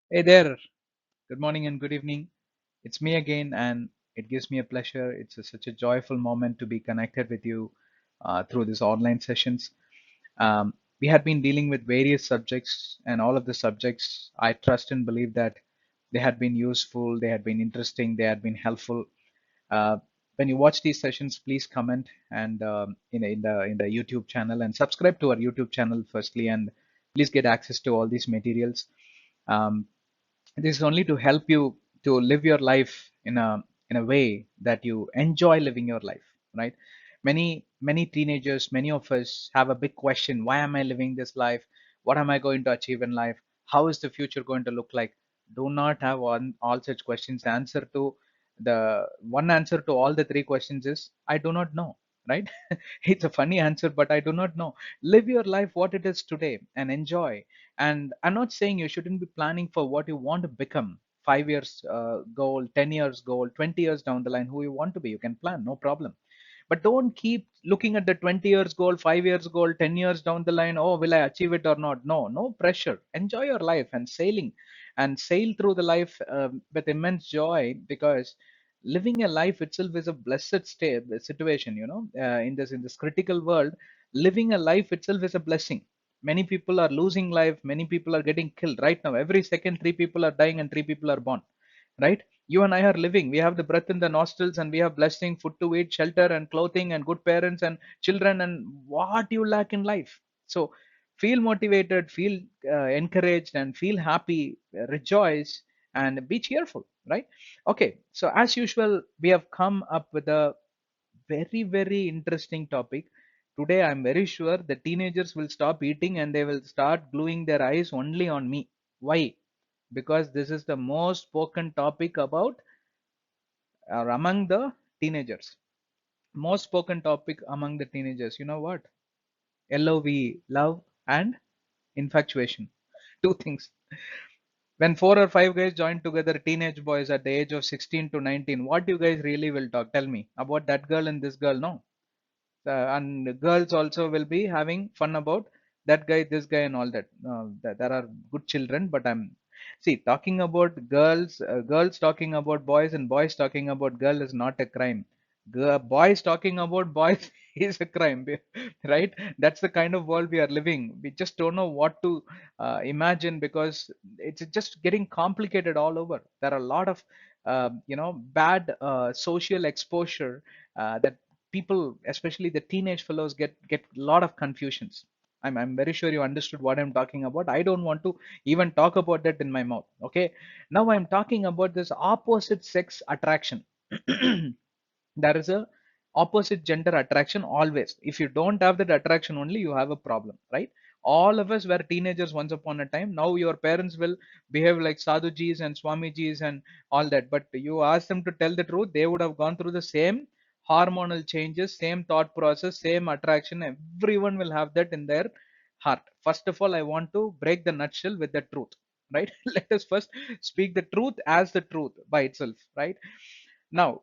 Hey there. Good morning and good evening. It's me again, and it gives me a pleasure. Such a joyful moment to be connected with you through these online sessions. We had been dealing with various subjects, and all of the subjects I trust and believe that they had been useful, they had been interesting, they had been helpful. Uh, when you watch these sessions, please comment and in the YouTube channel and subscribe to our YouTube channel firstly, and please get access to all these materials. Um, this is only to help you to live your life in a way that you enjoy living your life, right? Many teenagers, many of us have a big question: why am I living this life? What am I going to achieve in life? How is the future going to look like? Do not have all such questions. The one answer to all the three questions is I do not know, right? It's a funny answer, but I do not know. Live your life what it is today and enjoy. And I'm not saying you shouldn't be planning for what you want to become. 5 years goal, 10 years goal, 20 years down the line, who you want to be. You can plan, no problem. But don't keep looking at the 20 years goal, 5 years goal, 10 years down the line. Oh, will I achieve it or not? No, no pressure. Enjoy your life and sailing and sail through the life with immense joy, because living a life itself is a blessed state situation, in this critical world. Living a life itself is a blessing. Many people are losing life, many people are getting killed right now. Every second, three people are dying and three people are born, right? You and I are living, we have the breath in the nostrils, and we have blessing, food to eat, shelter and clothing, and good parents and children, and what you lack in life. So feel motivated, feel encouraged, and feel happy, rejoice, and be cheerful, right? Okay, so as usual, we have come up with a very, very interesting topic. Today, I'm very sure the teenagers will stop eating and they will start gluing their eyes only on me. Why? Because this is the most spoken topic about or among the teenagers. Most spoken topic among the teenagers. You know what? LOV, love, and infatuation. Two things. When four or five guys join together, teenage boys at the age of 16 to 19, what you guys really will talk? Tell me about that girl and this girl. No, and girls also will be having fun about that guy, this guy, and all that. There are good children, but I'm see talking about girls. Girls talking about boys and boys talking about girl is not a crime. Boys talking about boys is a crime, right? That's the kind of world we are living. We just don't know what to imagine, because it's just getting complicated all over. There are a lot of bad social exposure that people, especially the teenage fellows, get a lot of confusions. I'm very sure you understood what I'm talking about. I don't want to even talk about that in my mouth. Okay, now I'm talking about this opposite sex attraction. There is a opposite gender attraction always. If you don't have that attraction only, you have a problem, right? All of us were teenagers once upon a time. Now your parents will behave like sadhujis and swamijis and all that, but you ask them to tell the truth, they would have gone through the same hormonal changes, same thought process, same attraction. Everyone will have that in their heart. First of all, I want to break the nutshell with the truth, right? Let us first speak the truth as the truth by itself, right? Now,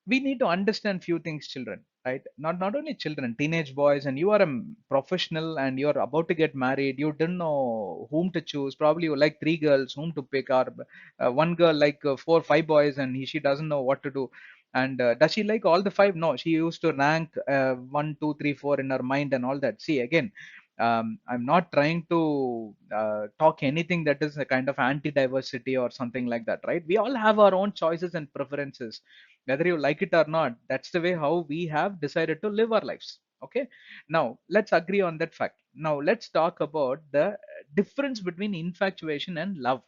we need to understand few things, children, right? Not only children, teenage boys, and you are a professional and you're about to get married. You didn't know whom to choose. Probably you like three girls, whom to pick, or one girl like four, five boys, and she doesn't know what to do. And does she like all the five? No, she used to rank one, two, three, four in her mind and all that. See, again, I'm not trying to talk anything that is a kind of anti-diversity or something like that, right? We all have our own choices and preferences, whether you like it or not. That's the way how we have decided to live our lives. Okay, now let's agree on that fact. Now let's talk about the difference between infatuation and love.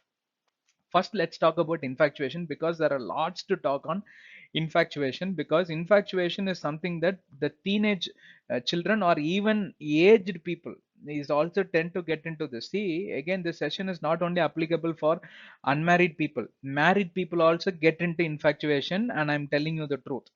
First, let's talk about infatuation, because there are lots to talk on infatuation. Because infatuation is something that the teenage children or even aged people is also tend to get into this. See, again, this session is not only applicable for unmarried people. Married people also get into infatuation, and I'm telling you the truth.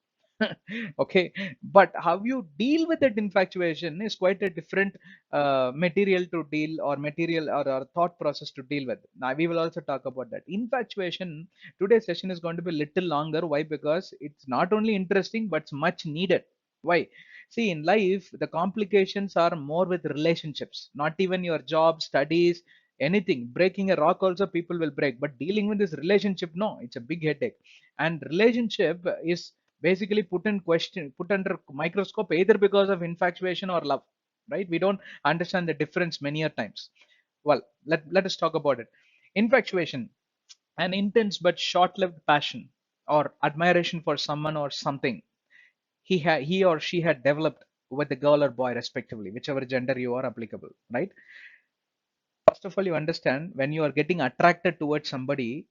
Okay, but how you deal with that infatuation is quite a different material to deal, or material, or thought process to deal with. Now we will also talk about that infatuation. Today's session is going to be a little longer. Why? Because it's not only interesting, but it's much needed. Why? See, in life the complications are more with relationships, not even your job, studies, anything. Breaking a rock also people will break, but dealing with this relationship, no, it's a big headache. And relationship is basically put in question, put under microscope, either because of infatuation or love, right? We don't understand the difference many a times. Well, let us talk about it. Infatuation, an intense but short-lived passion or admiration for someone or something he or she had developed with the girl or boy respectively, whichever gender you are applicable, right? First of all, you understand when you are getting attracted towards somebody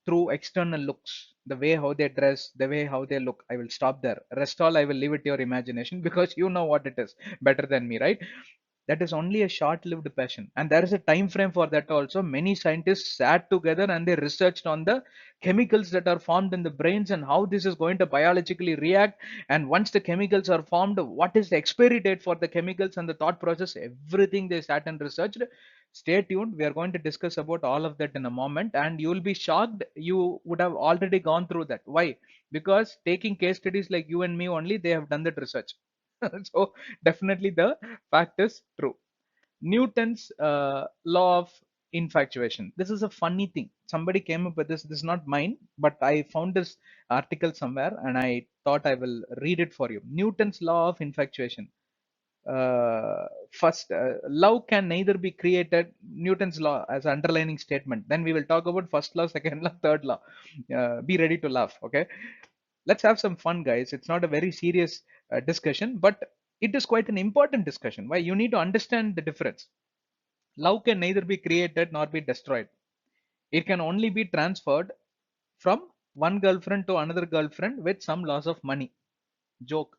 through external looks, the way how they dress, the way how they look. I will stop there. Rest all I will leave it to your imagination because you know what it is better than me, right? That is only a short-lived passion, and there is a time frame for that also. Many scientists sat together and they researched on the chemicals that are formed in the brains and how this is going to biologically react. And once the chemicals are formed, what is the expiry date for the chemicals and the thought process, everything they sat and researched. Stay tuned, we are going to discuss about all of that in a moment, and you will be shocked you would have already gone through that. Why? Because taking case studies like you and me only, they have done that research. So definitely the fact is true. Newton's law of infatuation. This is a funny thing. Somebody came up with this. This is not mine, but I found this article somewhere and I thought I will read it for you. Newton's law of infatuation. First, love can neither be created. Newton's law as an underlining statement. Then we will talk about first law, second law, third law. Be ready to laugh. Okay, let's have some fun, guys. It's not a very serious discussion, but it is quite an important discussion. Why? You need to understand the difference. Love can neither be created nor be destroyed. It can only be transferred from one girlfriend to another girlfriend with some loss of money. Joke.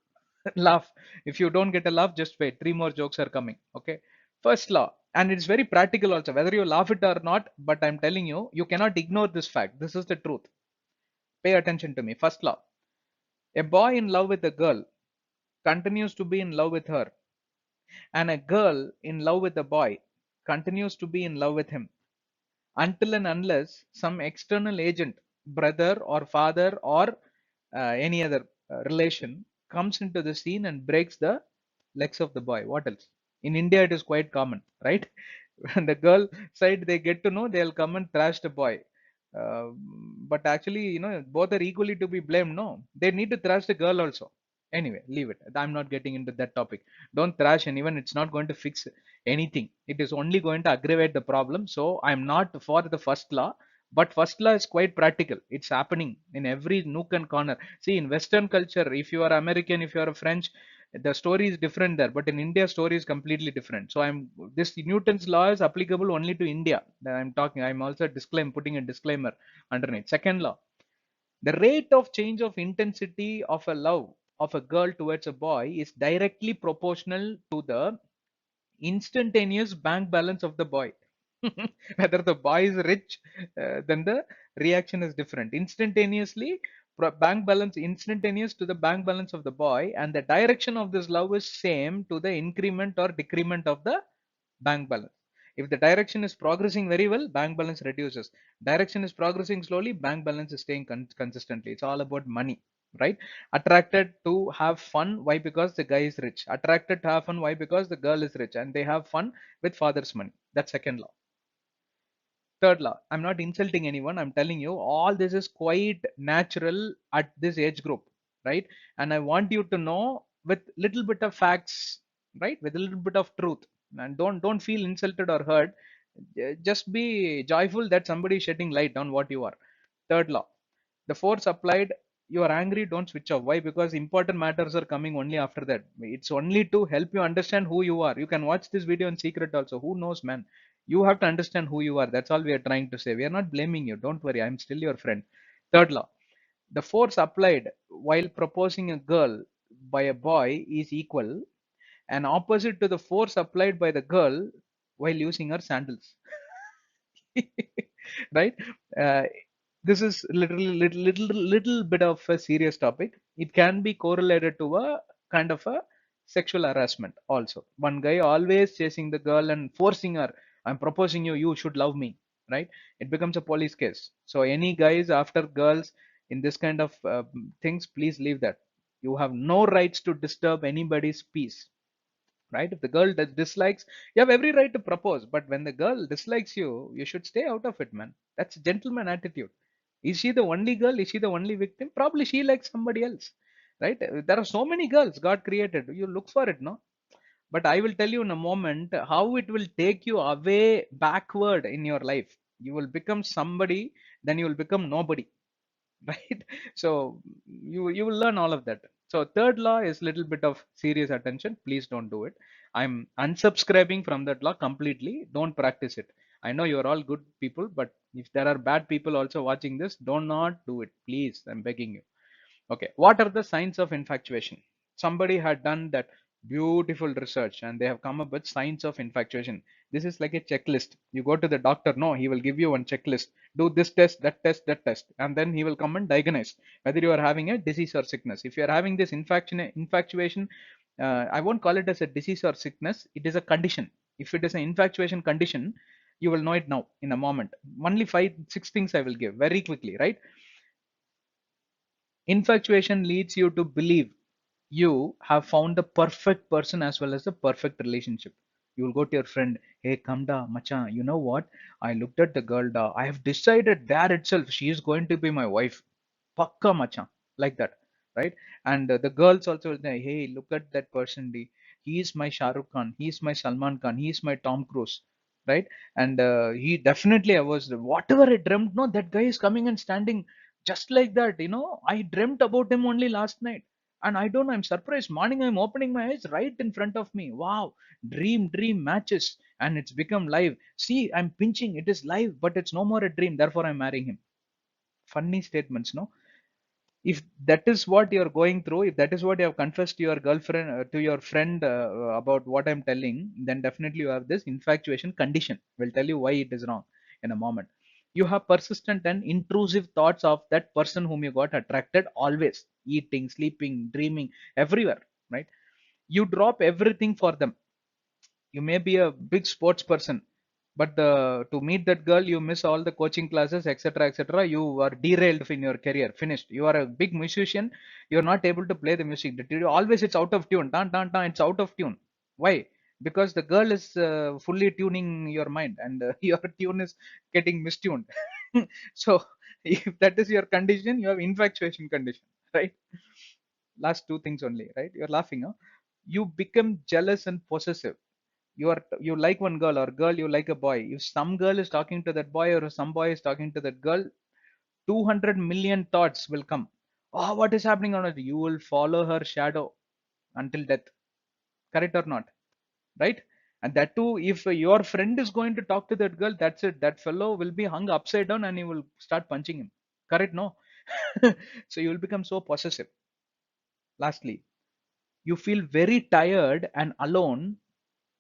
Laugh. If you don't get a laugh, just wait. Three more jokes are coming. Okay. First law. And it's very practical also, whether you laugh it or not. But I'm telling you, you cannot ignore this fact. This is the truth. Pay attention to me. First law. A boy in love with a girl continues to be in love with her, and a girl in love with a boy continues to be in love with him until and unless some external agent, brother or father or any other relation, comes into the scene and breaks the legs of the boy. What else? In India, it is quite common, right? When the girl side they get to know, they'll come and trash the boy. Uh, but actually, both are equally to be blamed. No, they need to thrash the girl also. Anyway, leave it. I'm not getting into that topic. Don't thrash anyone. It's not going to fix anything. It is only going to aggravate the problem. So I'm not for the first law, but first law is quite practical. It's happening in every nook and corner. See, in Western culture, if you are American, if you are a French, the story is different there. But in India, story is completely different. So I'm this Newton's law is applicable only to India. That I'm talking. I'm also putting a disclaimer underneath. Second law: the rate of change of intensity of a love of a girl towards a boy is directly proportional to the instantaneous bank balance of the boy. Whether the boy is rich, then the reaction is different. Instantaneously, bank balance instantaneous to the bank balance of the boy, and the direction of this love is same to the increment or decrement of the bank balance. If the direction is progressing very well, bank balance reduces. Direction is progressing slowly, bank balance is staying consistently. It's all about money, right? Attracted to have fun. Why? Because the guy is rich. Attracted to have fun. Why? Because the girl is rich and they have fun with father's money. That's second law. Third law. I'm not insulting anyone. I'm telling you all this is quite natural at this age group, right? And I want you to know with little bit of facts, right? With a little bit of truth. And don't feel insulted or hurt. Just be joyful that somebody is shedding light on what you are. Third law. The force applied, you are angry, don't switch off. Why? Because important matters are coming only after that. It's only to help you understand who you are. You can watch this video in secret also. Who knows, man? You have to understand who you are. That's all we are trying to say. We are not blaming you. Don't worry. I'm still your friend. Third law. The force applied while proposing a girl by a boy is equal and opposite to the force applied by the girl while using her sandals. Right? Uh, this is little bit of a serious topic. It can be correlated to a kind of a sexual harassment also. One guy always chasing the girl and forcing her. I'm proposing you. You should love me. Right? It becomes a police case. So any guys after girls in this kind of things, please leave that. You have no rights to disturb anybody's peace. right? If the girl dislikes, you have every right to propose. But when the girl dislikes you, you should stay out of it, man. That's gentleman attitude. Is she the only girl? Is she the only victim? Probably she likes somebody else, right? There are so many girls God created. You look for it, no? But I will tell you in a moment how it will take you away backward in your life. You will become somebody, then you will become nobody. Right? So you will learn all of that. So third law is little bit of serious attention. Please don't do it. I'm unsubscribing from that law completely. Don't practice it. I know you're all good people, but if there are bad people also watching this, do not do it, please. I'm begging you. Okay, what are the signs of infatuation? Somebody had done that beautiful research and they have come up with signs of infatuation. This is like a checklist. You go to the doctor, no, he will give you one checklist. Do this test, that test, that test, and then he will come and diagnose whether you are having a disease or sickness. If you are having this infatuation, I won't call it as a disease or sickness. It is a condition. If it is an infatuation condition, you will know it now in a moment. Only five, six things I will give very quickly, right? Infatuation leads you to believe you have found the perfect person as well as the perfect relationship. You will go to your friend, hey, come da, macha, you know what? I looked at the girl da. I have decided there itself she is going to be my wife. Pakka macha, like that, right? And the girls also will say, hey, look at that person, D. He is my Shah Rukh Khan. He is my Salman Khan. He is my Tom Cruise, right? And he definitely, I was whatever I dreamt. No, that guy is coming and standing just like that. I dreamt about him only last night, and I don't know. I'm surprised. Morning, I'm opening my eyes right in front of me. Wow, dream matches, and it's become live. See, I'm pinching. It is live, but it's no more a dream. Therefore, I'm marrying him. Funny statements, no? If that is what you're going through, if that is what you have confessed to your girlfriend, to your friend, about what I'm telling, then definitely you have this infatuation condition. We'll tell you why it is wrong in a moment. You have persistent and intrusive thoughts of that person whom you got attracted, always eating, sleeping, dreaming, everywhere, right? You drop everything for them. You may be a big sports person, but to meet that girl you miss all the coaching classes, etc., etc. You are derailed in your career, finished. You are a big musician, you're not able to play the music. Always it's out of tune, tan tan tan, it's out of tune. Why? Because the girl is fully tuning your mind, and your tune is getting mistuned. So if that is your condition, you have infatuation condition, right? Last two things only, right? You're laughing, huh? You become jealous and possessive. You like one girl, or girl you like a boy. If some girl is talking to that boy, or some boy is talking to that girl, 200 million thoughts will come. Oh, what is happening on it? You will follow her shadow until death. Correct or not? Right? And that too, if your friend is going to talk to that girl, that's it. That fellow will be hung upside down and you will start punching him. Correct? No? So you will become so possessive. Lastly, you feel very tired and alone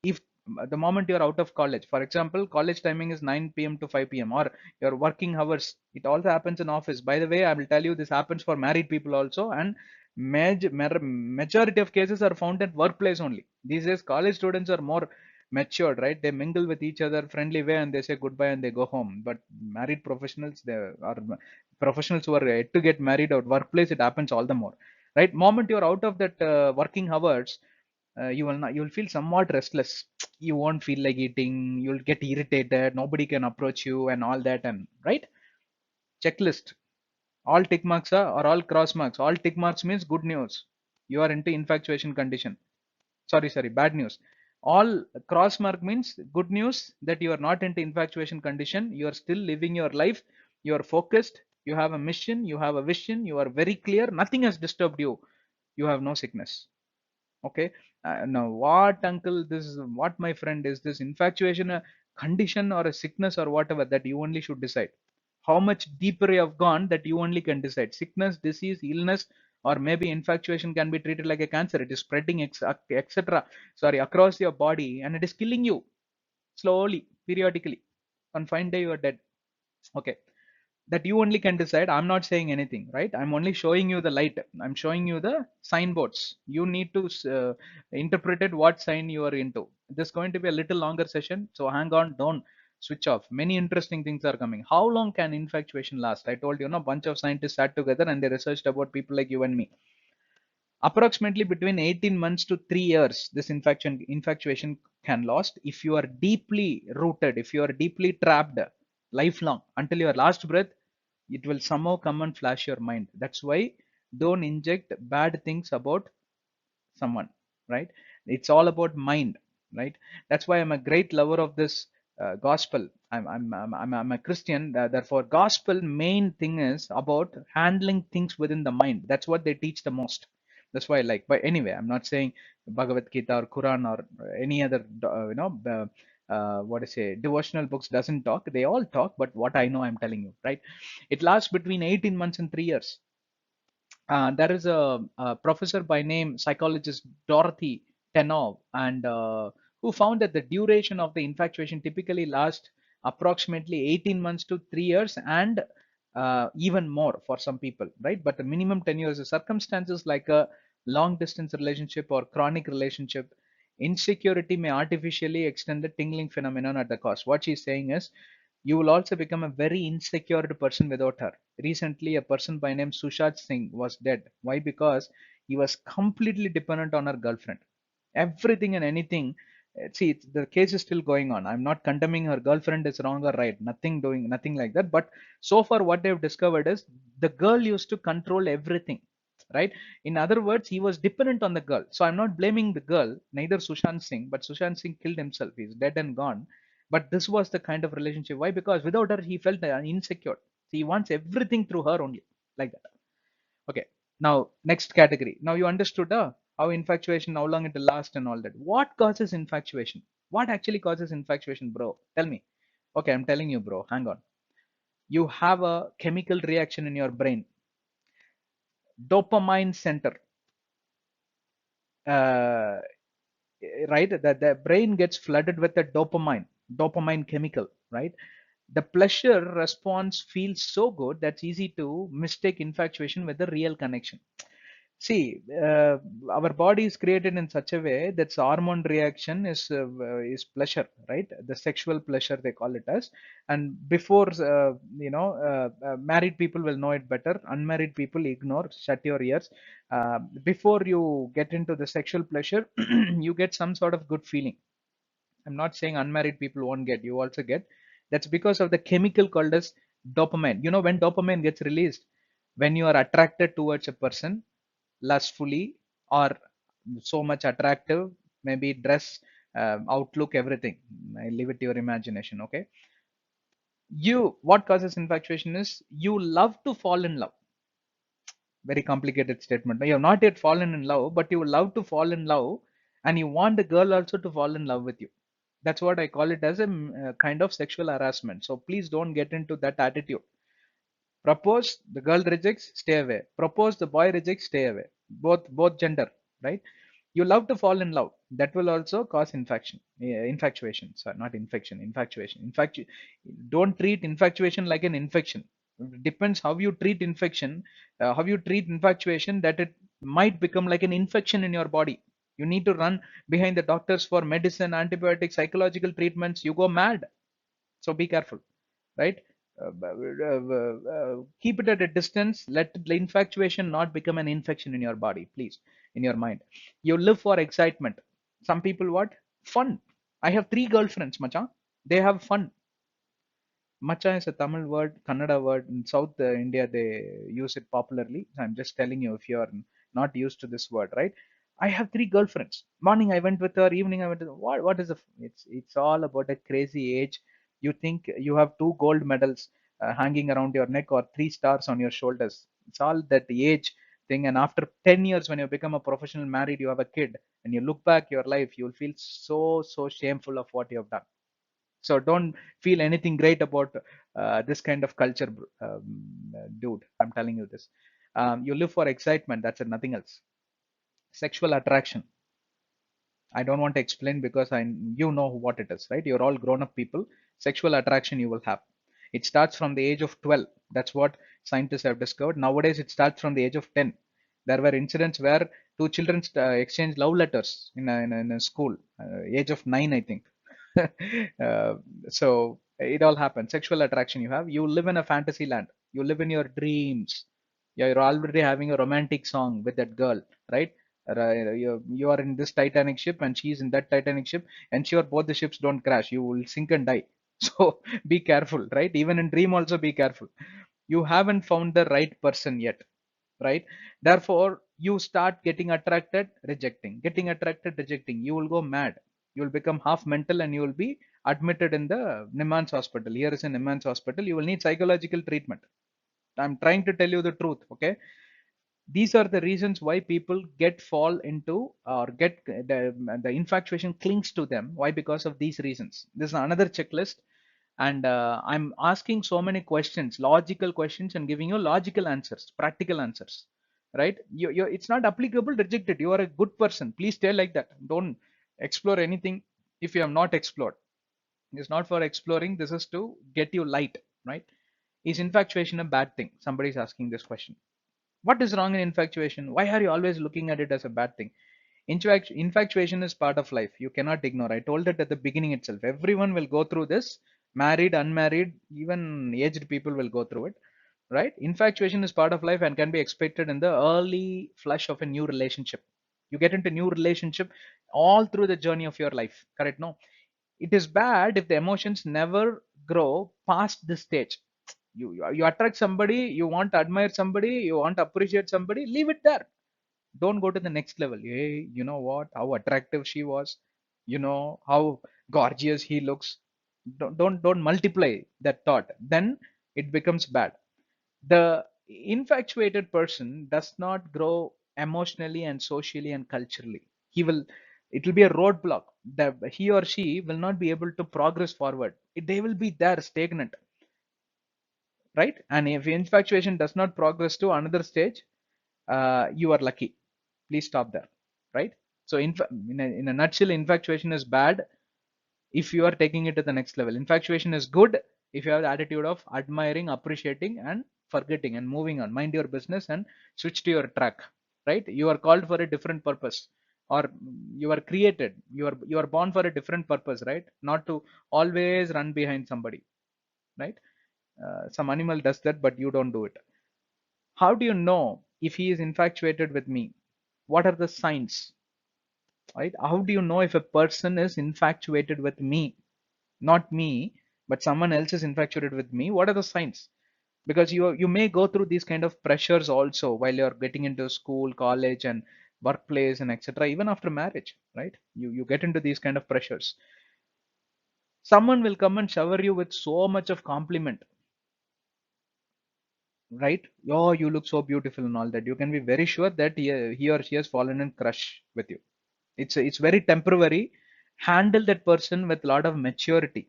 if the moment you're out of college. For example, college timing is 9 p.m. to 5 p.m., or your working hours. It also happens in office. By the way, I will tell you, this happens for married people also, and majority of cases are found at workplace only. These days college students are more matured, right? They mingle with each other friendly way and they say goodbye and they go home. But married professionals, they are professionals who are yet to get married at workplace, it happens all the more, right? Moment you're out of that working hours, you will not, you will feel somewhat restless. You won't feel like eating, you'll get irritated, nobody can approach you and all that, and right? Checklist. All tick marks are, or all cross marks. All tick marks means good news, you are into infatuation condition. Sorry, bad news. All cross mark means good news, that you are not into infatuation condition, you are still living your life, you are focused, you have a mission, you have a vision, you are very clear, nothing has disturbed you, you have no sickness. Okay. Now what, uncle, this is what, my friend, is this infatuation a condition or a sickness or whatever? That you only should decide. How much deeper you have gone, that you only can decide. Sickness, disease, illness, or maybe infatuation can be treated like a cancer. It is spreading, etc., sorry, across your body, and it is killing you slowly, periodically. On fine day you are dead. Okay. That you only can decide. I'm not saying anything, right? I'm only showing you the light. I'm showing you the signboards. You need to interpret it, what sign you are into. This is going to be a little longer session, so hang on, don't switch off. Many interesting things are coming. How long can infatuation last? I told you, no, bunch of scientists sat together and they researched about people like you and me. Approximately between 18 months to 3 years, this infatuation can last if you are deeply rooted, if you are deeply trapped lifelong until your last breath. It will somehow come and flash your mind. That's why don't inject bad things about someone, right? It's all about mind, right? That's why I'm a great lover of this gospel. I'm a Christian. Therefore, gospel main thing is about handling things within the mind. That's what they teach the most. That's why I like. But anyway, I'm not saying Bhagavad Gita or Quran or any other, what I say, devotional books doesn't talk. They all talk, but what I know, I'm telling you, right? It lasts between 18 months and 3 years. There is a professor by name psychologist Dorothy Tenov, and who found that the duration of the infatuation typically lasts approximately 18 months to 3 years, and even more for some people, right? But the minimum 10 years. The circumstances like a long distance relationship or chronic relationship, insecurity may artificially extend the tingling phenomenon at the cost. What she's saying is, you will also become a very insecure person without her. Recently, a person by name Sushant Singh was dead. Why? Because he was completely dependent on her girlfriend. Everything and anything. See, the case is still going on. I'm not condemning her girlfriend is wrong or right. Nothing like that. But so far, what they've discovered is the girl used to control everything, right? In other words, he was dependent on the girl. So I'm not blaming the girl, neither Sushant Singh, but Sushant Singh killed himself. He's dead and gone. But this was the kind of relationship. Why? Because without her, he felt insecure. So he wants everything through her only, like that. Okay. Now, next category. Now you understood how infatuation, how long it will last, and all that. What causes infatuation? What actually causes infatuation, bro? Tell me. Okay, I'm telling you, bro. Hang on. You have a chemical reaction in your brain, dopamine center. Uh, right, that the brain gets flooded with the dopamine chemical, right? The pleasure response feels so good that's easy to mistake infatuation with the real connection. See, our body is created in such a way that hormone reaction is pleasure, right? The sexual pleasure they call it as. And before, married people will know it better. Unmarried people ignore, shut your ears. Before you get into the sexual pleasure, you get some sort of good feeling. I'm not saying unmarried people won't get. You also get. That's because of the chemical called as dopamine. You know, when dopamine gets released, when you are attracted towards a person lustfully or so much attractive, maybe dress, outlook, everything. I leave it to your imagination. Okay. What causes infatuation is you love to fall in love. Very complicated statement. You have not yet fallen in love, but you love to fall in love, and you want the girl also to fall in love with you. That's what I call it as a kind of sexual harassment. So please don't get into that attitude. Propose, the girl rejects, stay away. Propose, the boy rejects, stay away. Both gender, right? You love to fall in love. That will also cause infatuation. Sorry, not infection, infatuation. Don't treat infatuation like an infection. It depends how you treat infection, how you treat infatuation, that it might become like an infection in your body. You need to run behind the doctors for medicine, antibiotics, psychological treatments. You go mad. So be careful, right? Keep it at a distance. Let the infatuation not become an infection in your body, please, in your mind. You live for excitement. Some people what? Fun. I have three girlfriends, macha. They have fun. Macha is a Tamil word, Kannada word. In South India, they use it popularly. I'm just telling you if you are not used to this word, right? I have three girlfriends. Morning I went with her, evening I went with her. What is it's all about a crazy age. You think you have two gold medals hanging around your neck or three stars on your shoulders. It's all that age thing. And after 10 years, when you become a professional married, you have a kid, and you look back your life, you'll feel so shameful of what you have done. So don't feel anything great about this kind of culture, dude. I'm telling you this. You live for excitement. That's it, nothing else. Sexual attraction. I don't want to explain because you know what it is, right? You're all grown up people. Sexual attraction you will have. It starts from the age of 12. That's what scientists have discovered. Nowadays, it starts from the age of 10. There were incidents where two children exchanged love letters in a school, age of 9, I think. uh, so it all happens. Sexual attraction you have. You live in a fantasy land. You live in your dreams. You're already having a romantic song with that girl, right? You are in this Titanic ship and she's in that Titanic ship. Ensure both the ships don't crash. You will sink and die. So be careful, right? Even in dream also be careful. You haven't found the right person yet, right? Therefore, you start getting attracted, rejecting, getting attracted, rejecting. You will go mad. You will become half mental and you will be admitted in the Nimans hospital. Here is a Nimans hospital. You will need psychological treatment. I'm trying to tell you the truth. Okay, these are the reasons why people get fall into or get the infatuation clings to them. Why? Because of these reasons. This is another checklist, and I'm asking so many questions, logical questions, and giving you logical answers, practical answers. Right? It's not applicable. Reject it. You are a good person. Please stay like that. Don't explore anything if you have not explored. It's not for exploring. This is to get you light. Right? Is infatuation a bad thing? Somebody is asking this question. What is wrong in infatuation? Why are you always looking at it as a bad thing? Infatuation is part of life. You cannot ignore. I told it at the beginning itself. Everyone will go through this. Married, unmarried, even aged people will go through it. Right? Infatuation is part of life and can be expected in the early flush of a new relationship. You get into new relationship all through the journey of your life. Correct? No. It is bad if the emotions never grow past this stage. You attract somebody, you want to admire somebody, you want to appreciate somebody, leave it there. Don't go to the next level. Hey, you know what, how attractive she was, how gorgeous he looks. Don't multiply that thought, then it becomes bad. The infatuated person does not grow emotionally and socially and culturally. It will be a roadblock. He or she will not be able to progress forward. They will be there stagnant, right? And if infatuation does not progress to another stage, you are lucky. Please stop there, right? So in a nutshell, infatuation is bad if you are taking it to the next level. Infatuation is good if you have the attitude of admiring, appreciating, and forgetting and moving on. Mind your business and switch to your track, right? You are called for a different purpose, or you are created. You are born for a different purpose, right? Not to always run behind somebody, right? Some animal does that, but you don't do it. How do you know if he is infatuated with me? What are the signs, right? How do you know if a person is infatuated with me? Not me, but someone else is infatuated with me. What are the signs? Because you may go through these kind of pressures also while you're getting into school, college, and workplace, and etc. Even after marriage, right? You get into these kind of pressures. Someone will come and shower you with so much of compliment, right? Oh, you look so beautiful and all that. You can be very sure that he or she has fallen in crush with you. It's very temporary. Handle that person with a lot of maturity,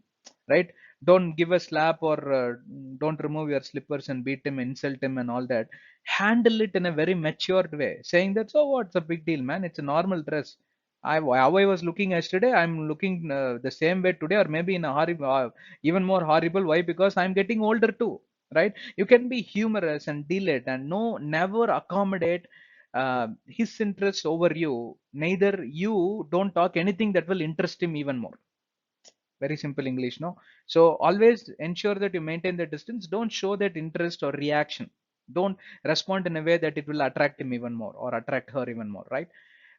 right? Don't give a slap, or don't remove your slippers and beat him, insult him, and all that. Handle it in a very matured way, saying that, so what's a big deal, man? It's a normal dress. How I was looking yesterday, I'm looking the same way today, or maybe in a horrible, even more horrible. Why? Because I'm getting older too, right? You can be humorous and deal it, and no, never accommodate his interest over you. Neither you don't talk anything that will interest him even more. Very simple English, no? So always ensure that you maintain the distance. Don't show that interest or reaction. Don't respond in a way that it will attract him even more or attract her even more, right?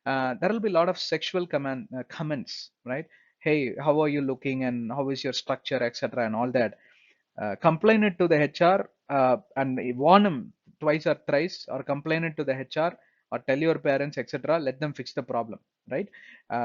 There will be a lot of sexual comments, right? Hey, how are you looking, and how is your structure, etc., and all that. Complain it to the HR, and warn him twice or thrice, or complain it to the HR, or tell your parents, etc. Let them fix the problem, right?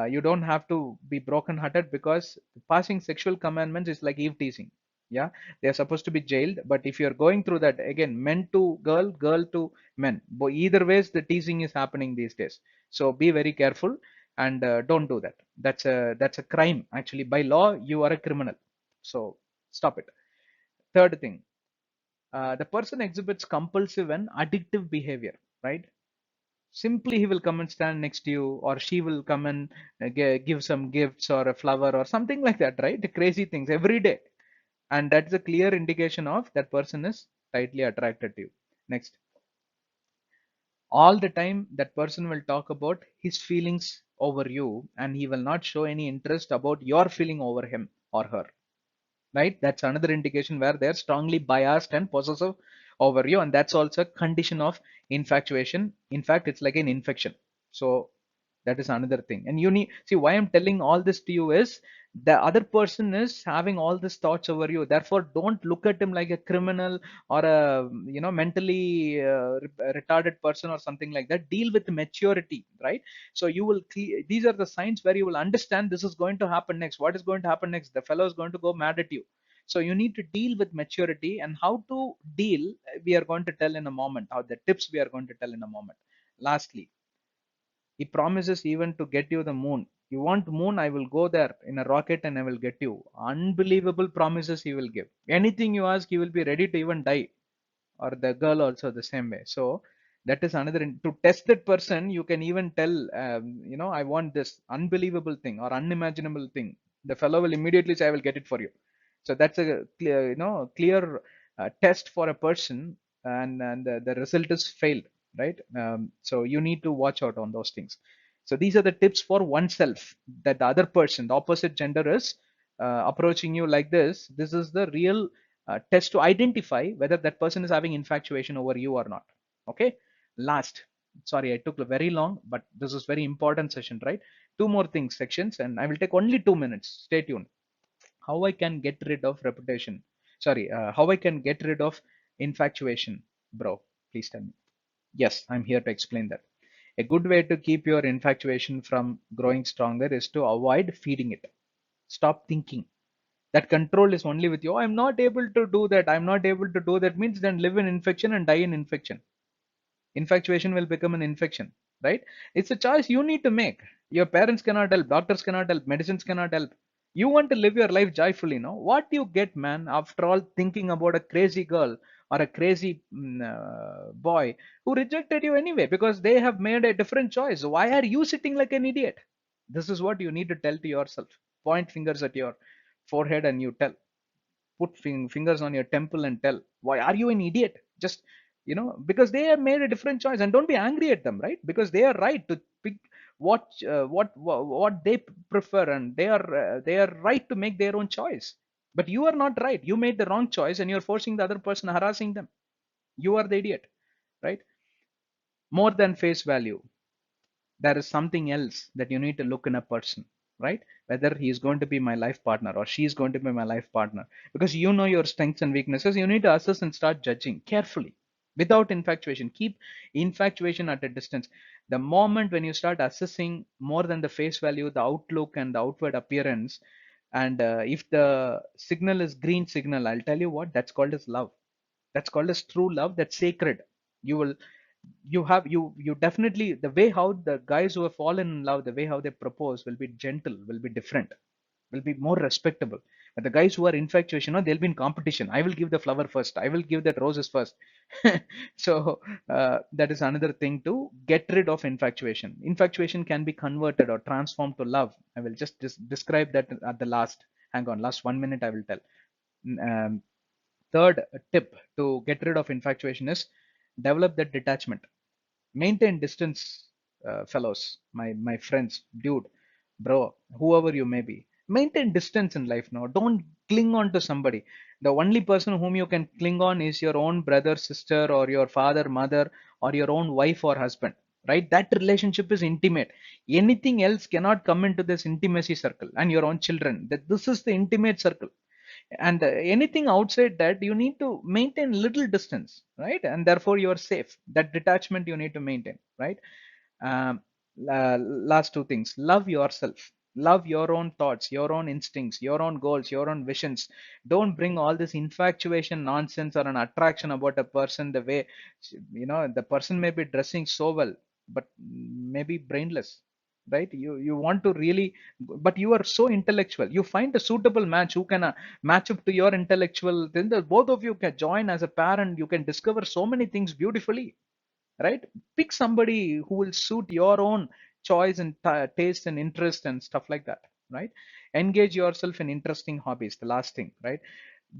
You don't have to be broken-hearted, because passing sexual commandments is like eve teasing. Yeah, they are supposed to be jailed, but if you're going through that again, men to girl, girl to men, either ways, the teasing is happening these days. So be very careful, and don't do that. That's a crime actually. By law, you are a criminal. So stop it. Third thing, the person exhibits compulsive and addictive behavior, right? Simply he will come and stand next to you, or she will come and give some gifts or a flower or something like that, right? Crazy things every day. And that's a clear indication of that person is tightly attracted to you. Next, all the time that person will talk about his feelings over you, and he will not show any interest about your feeling over him or her, right? That's another indication where they're strongly biased and possessive over you, and that's also a condition of infatuation. In fact, it's like an infection. So that is another thing. And you need see why I'm telling all this to you is the other person is having all these thoughts over you. Therefore, don't look at him like a criminal or a mentally retarded person or something like that. Deal with maturity, right? So you will these are the signs where you will understand this is going to happen next. What is going to happen next? The fellow is going to go mad at you. So you need to deal with maturity, and how to deal, we are going to tell in a moment. How the tips we are going to tell in a moment. Lastly, he promises even to get you the moon. You want moon? I will go there in a rocket and I will get you. Unbelievable promises he will give. Anything you ask, he will be ready to even die. Or the girl also the same way. So that is another. To test that person, you can even tell, I want this unbelievable thing or unimaginable thing. The fellow will immediately say, I will get it for you. So that's a clear, clear test for a person, and the result is failed, right? So you need to watch out on those things. So these are the tips for oneself, that the other person, the opposite gender, is approaching you like this. This is the real test to identify whether that person is having infatuation over you or not. Okay. Last, sorry, I took very long, but this is very important session, right? Two more things, sections, and I will take only 2 minutes. Stay tuned. How I can get rid of reputation? Sorry, how I can get rid of infatuation, bro? Please tell me. Yes, I'm here to explain that. A good way to keep your infatuation from growing stronger is to avoid feeding it. Stop thinking that control is only with you. "Oh, I'm not able to do that. I'm not able to do that" means then live in infection and die in infection. Infatuation will become an infection, right? It's a choice you need to make. Your parents cannot help, doctors cannot help, medicines cannot help. You want to live your life joyfully, no? What you get, man, after all thinking about a crazy girl or a crazy boy who rejected you anyway because they have made a different choice? Why are you sitting like an idiot? This is what you need to tell to yourself. Point fingers at your forehead and you tell, put fingers on your temple and tell, why are you an idiot? Just, because they have made a different choice, and don't be angry at them, right? Because they are right to pick what they prefer, and they are right to make their own choice. But you are not right. You made the wrong choice and you're forcing the other person, harassing them. You are the idiot, right? More than face value, there is something else that you need to look in a person, right? Whether he is going to be my life partner or she is going to be my life partner, because you know your strengths and weaknesses. You need to assess and start judging carefully without infatuation. Keep infatuation at a distance. The moment when you start assessing more than the face value, the outlook and the outward appearance, and if the signal is green signal, I'll tell you what, that's called as love. That's called as true love. That's sacred. You will, you definitely, the way how the guys who have fallen in love, the way how they propose will be gentle, will be different, will be more respectable. But the guys who are infatuation, they'll be in competition. I will give the flower first, I will give that roses first. So that is another thing to get rid of infatuation. Infatuation can be converted or transformed to love. I will just describe that at the last. Hang on, last 1 minute I will tell. um, Third tip to get rid of infatuation is develop that detachment. Maintain distance, fellows, my friends, dude, bro, whoever you may be. Maintain distance in life now. Don't cling on to somebody. The only person whom you can cling on is your own brother, sister, or your father, mother, or your own wife or husband. Right? That relationship is intimate. Anything else cannot come into this intimacy circle, and your own children. That this is the intimate circle, and anything outside that you need to maintain little distance, right? And therefore you are safe. That detachment you need to maintain, right? um, Last two things: love yourself, love your own thoughts, your own instincts, your own goals, your own visions. Don't bring all this infatuation nonsense or an attraction about a person. The way, the person may be dressing so well, but maybe brainless, right? You want to really, but you are so intellectual, you find a suitable match who can match up to your intellectual, then the both of you can join as a parent. You can discover so many things beautifully, right? Pick somebody who will suit your own choice and taste and interest and stuff like that, right? Engage yourself in interesting hobbies. The last thing, right?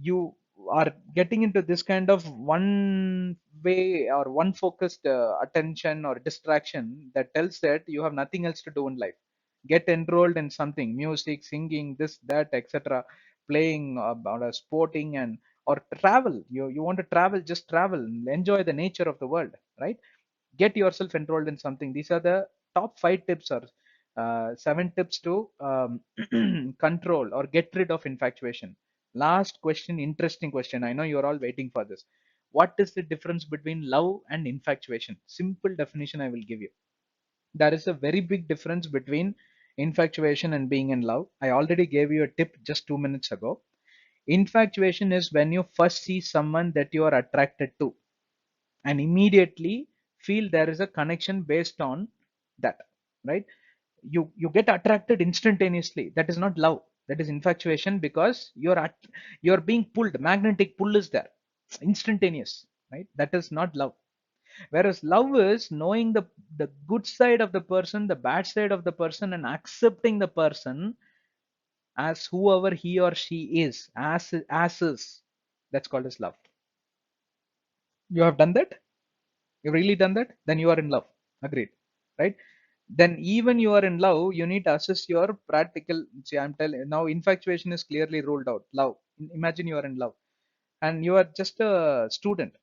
You are getting into this kind of one way or one focused attention or distraction that tells that you have nothing else to do in life. Get enrolled in something: music, singing, this, that, etc., playing, or sporting, and Or travel, you want to travel, just travel, enjoy the nature of the world, right? Get yourself enrolled in something. These are the top 5 tips, or 7 tips to control or get rid of infatuation. Last question, interesting question, I know you're all waiting for this. What is the difference between love and infatuation? Simple definition I will give you. There is a very big difference between infatuation and being in love. I already gave you a tip just 2 minutes ago. Infatuation is when you first see someone that you are attracted to and immediately feel there is a connection based on that, right? You get attracted instantaneously. That is not love. That is infatuation, because you're being pulled. Magnetic pull is there, instantaneous, right? That is not love. Whereas love is knowing the good side of the person, the bad side of the person, and accepting the person as whoever he or she is, as is. That's called as love. You have done that? You really done that? Then you are in love. Agreed, right? Then even you are in love, you need to assess your practical. See, I'm telling now, infatuation is clearly ruled out. Love. Imagine you are in love, and you are just a student.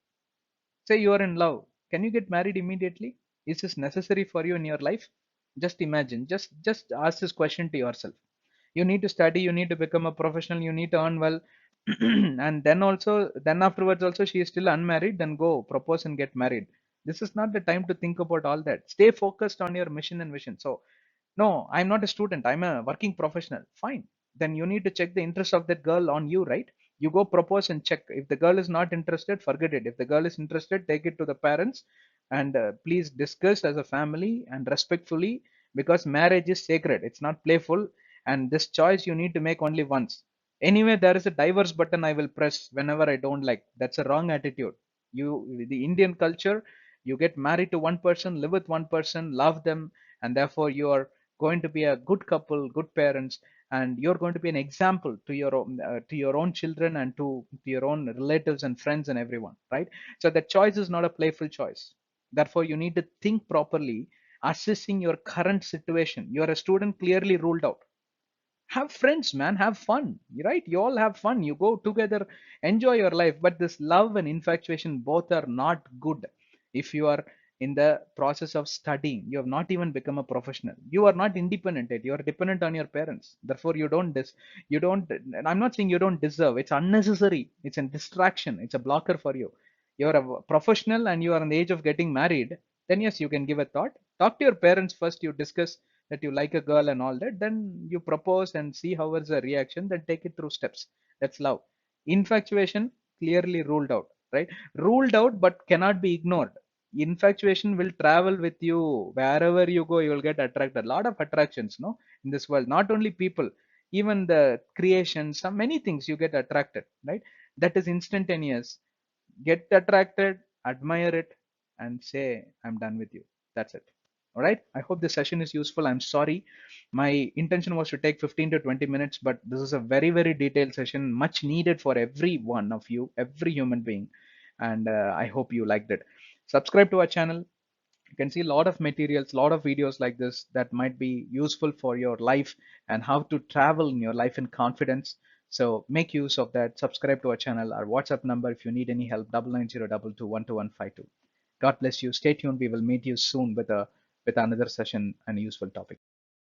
Say you are in love. Can you get married immediately? Is this necessary for you in your life? Just imagine. Just ask this question to yourself. You need to study, you need to become a professional, you need to earn well. And then afterwards also she is still unmarried, then go propose and get married. This is not the time to think about all that. Stay focused on your mission and vision. So no, I'm not a student, I'm a working professional. Fine. Then you need to check the interest of that girl on you, right? You go propose and check. If the girl is not interested, forget it. If the girl is interested, take it to the parents, and please discuss as a family and respectfully, because marriage is sacred, it's not playful. And this choice you need to make only once. Anyway, there is a divorce button I will press whenever I don't like. That's a wrong attitude. The Indian culture, you get married to one person, live with one person, love them, and therefore you are going to be a good couple, good parents, and you're going to be an example to your own children, and to your own relatives and friends and everyone, right? So the choice is not a playful choice. Therefore, you need to think properly, assessing your current situation. You are a student, clearly ruled out. Have friends, man, have fun, right? You all have fun, you go together, enjoy your life. But this love and infatuation, both are not good. If you are in the process of studying, you have not even become a professional, you are not independent yet, you are dependent on your parents. Therefore you don't, and I'm not saying you don't deserve, it's unnecessary, it's a distraction, it's a blocker for you. You're a professional and you are in the age of getting married, then yes, you can give a thought. Talk to your parents first, you discuss that you like a girl and all that, then you propose and see how is the reaction, then take it through steps. That's love. Infatuation, clearly ruled out, right? Ruled out, but cannot be ignored. Infatuation will travel with you wherever you go. You will get attracted. A lot of attractions, no, in this world. Not only people, even the creations, some many things you get attracted, right? That is instantaneous. Get attracted, admire it, and say, I'm done with you. That's it. All right, I hope this session is useful. I'm sorry, my intention was to take 15 to 20 minutes, but this is a very, very detailed session, much needed for every one of you, every human being. And I hope you liked it. Subscribe to our channel. You can see a lot of materials, a lot of videos like this that might be useful for your life and how to travel in your life in confidence. So make use of that. Subscribe to our channel. Our WhatsApp number, if you need any help, 9902212152. God bless you. Stay tuned. We will meet you soon with another session and a useful topic.